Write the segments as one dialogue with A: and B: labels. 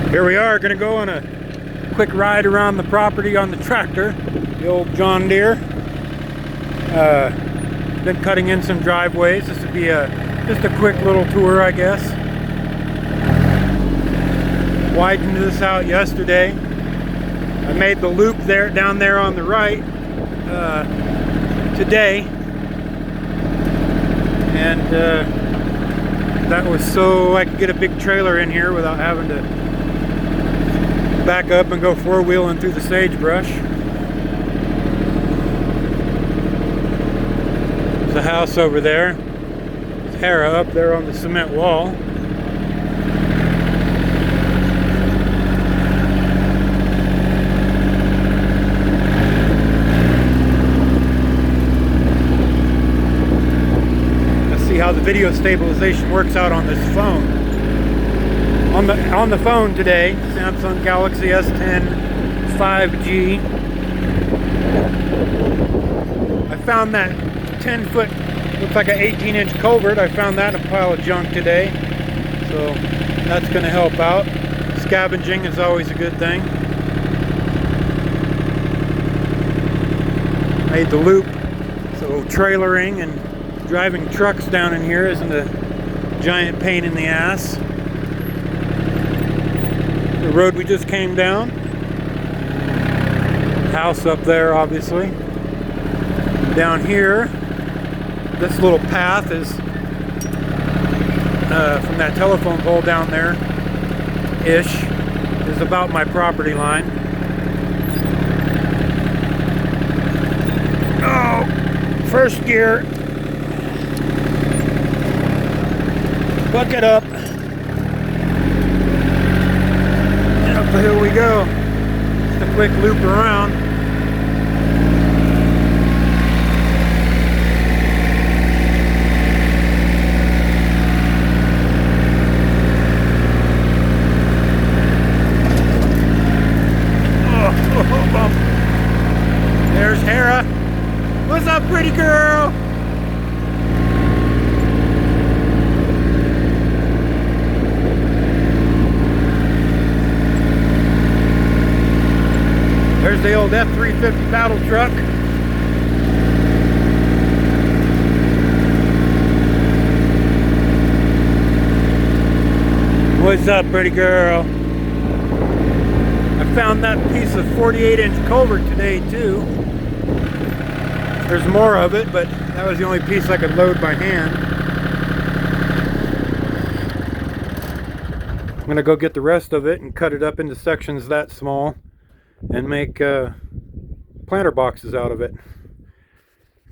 A: Here we are, gonna go on a quick ride around the property on the tractor, the old John Deere. Been cutting in some driveways. This would be just a quick little tour, I guess. Widened this out yesterday. I made the loop there, down there on the right, today, and that was so I could get a big trailer in here without having to back up and go four-wheeling through the sagebrush. There's a house over there. There's Hera up there on the cement wall. Let's see how the video stabilization works out on this phone. On the phone today, Samsung Galaxy S10 5G. I found that 10-foot, looks like an 18-inch culvert. I found that in a pile of junk today, so that's going to help out. Scavenging is always a good thing. Made the loop, so trailering and driving trucks down in here isn't a giant pain in the ass. The road we just came down. House up there, obviously. Down here, this little path is from that telephone pole down there ish, is about my property line. Oh, first gear. Bucket up. So here we go. Just a quick loop around. Oh, bump. There's Hera. What's up, pretty girl? There's the old F-350 battle truck. What's up, pretty girl? I found that piece of 48-inch culvert today, too. There's more of it, but that was the only piece I could load by hand. I'm gonna go get the rest of it and cut it up into sections that small and make planter boxes out of it.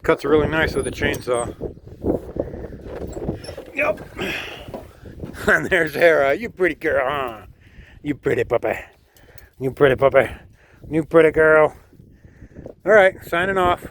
A: Cuts really nice with a chainsaw. Yep. And there's Hera. You pretty girl, huh? You pretty puppy. You pretty puppy. You pretty girl. Alright, signing off.